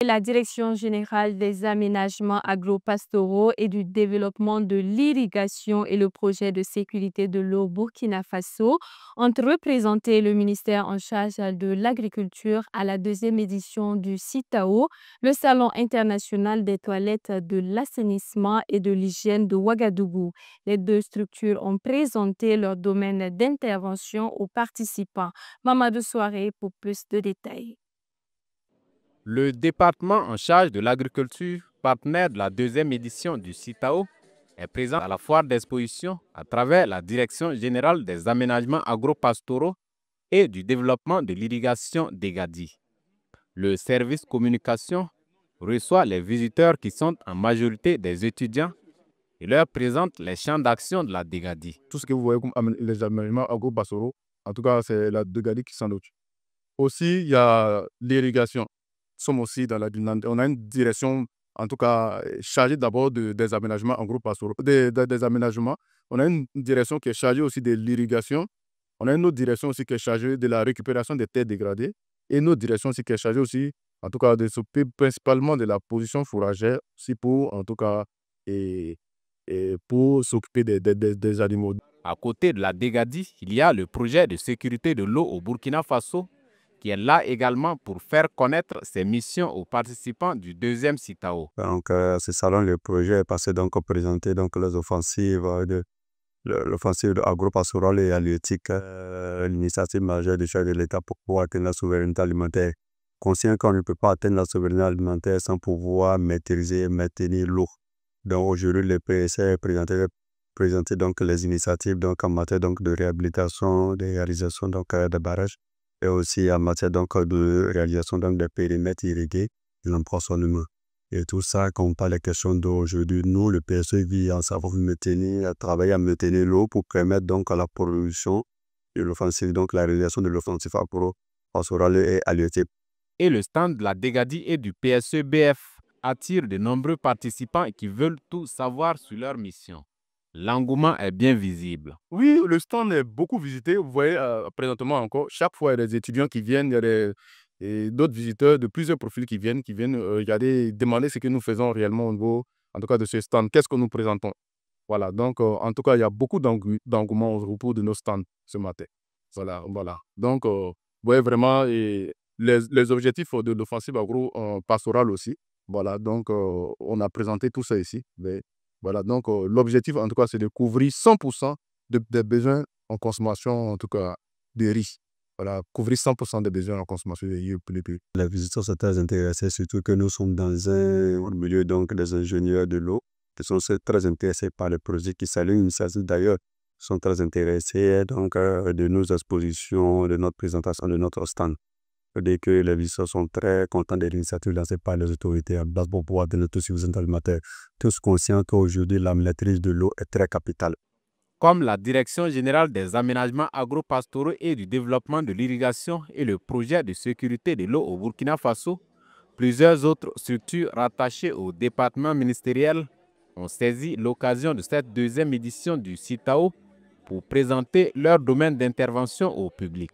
La Direction générale des aménagements agro-pastoraux et du développement de l'irrigation et le projet de sécurité de l'eau Burkina Faso ont représenté le ministère en charge de l'agriculture à la deuxième édition du CITAO, le Salon international des toilettes, de l'assainissement et de l'hygiène de Ouagadougou. Les deux structures ont présenté leur domaine d'intervention aux participants. Mamadou Souaré pour plus de détails. Le département en charge de l'agriculture, partenaire de la deuxième édition du CITAO, est présent à la foire d'exposition à travers la Direction générale des aménagements agro-pastoraux et du développement de l'irrigation d'Egadi. Le service communication reçoit les visiteurs qui sont en majorité des étudiants et leur présente les champs d'action de la DEGADI. Tout ce que vous voyez comme les aménagements agro-pastoraux, en tout cas, c'est la DEGADI qui s'en occupe. Aussi, il y a l'irrigation. Nous sommes aussi on a une direction, en tout cas, chargée d'abord des aménagements agro-pastoraux, des aménagements. On a une direction qui est chargée aussi de l'irrigation. On a une autre direction aussi qui est chargée de la récupération des terres dégradées. Et une autre direction aussi qui est chargée aussi, en tout cas, de s'occuper principalement de la position fourragère, aussi pour, en tout cas, et pour s'occuper des animaux. À côté de la DEGADI, il y a le projet de sécurité de l'eau au Burkina Faso, qui est là également pour faire connaître ses missions aux participants du deuxième CITAO. Donc, ce salon, le projet est passé donc à présenter donc, les offensives l'offensive agro-pastorale et halieutique, l'initiative majeure du chef de l'État pour pouvoir atteindre la souveraineté alimentaire. Conscient qu'on ne peut pas atteindre la souveraineté alimentaire sans pouvoir maîtriser et maintenir l'eau. Donc aujourd'hui, le PSA présenté donc les initiatives donc, en matière donc, de réhabilitation, de réalisation donc, de barrages et aussi en matière donc, de réalisation donc, des périmètres irrigués et l'empoisonnement. Et tout ça, quand on parle des questions d'eau aujourd'hui, nous, le PSE vit en savoir travailler à maintenir l'eau pour permettre donc à la production de l'offensive, donc la réalisation de l'offensive agro-pastorale et halieutique. Et le stand de la DEGADI et du PSE-BF attire de nombreux participants qui veulent tout savoir sur leur mission. L'engouement est bien visible. Oui, le stand est beaucoup visité. Vous voyez, présentement encore, chaque fois, il y a des étudiants qui viennent, il y a d'autres visiteurs de plusieurs profils qui viennent regarder, demander ce que nous faisons réellement au niveau, en tout cas, de ce stand. Qu'est-ce que nous présentons? Voilà, donc, en tout cas, il y a beaucoup d'engouement autour de nos stands ce matin. Voilà. Donc, vous voyez vraiment les objectifs de l'offensive agro-pastorale aussi. Voilà, donc, on a présenté tout ça ici. Voilà, donc l'objectif, en tout cas, c'est de couvrir 100% des besoins en consommation, en tout cas, de riz. Voilà, couvrir 100% des besoins en consommation de riz. Les visiteurs sont très intéressés, surtout que nous sommes dans un milieu donc, des ingénieurs de l'eau qui sont très intéressés par les projets qui saluent l'initiative d'ailleurs, sont très intéressés donc, de nos expositions, de notre présentation, de notre stand. Dès que les visiteurs sont très contents de l'initiative lancée par les autorités en place pour pouvoir donner l'autosuffisance alimentaire. Tous conscients qu'aujourd'hui, la maîtrise de l'eau est très capitale. Comme la Direction générale des aménagements agro-pastoraux et du développement de l'irrigation et le projet de sécurité de l'eau au Burkina Faso, plusieurs autres structures rattachées au département ministériel ont saisi l'occasion de cette deuxième édition du CITAO pour présenter leur domaine d'intervention au public.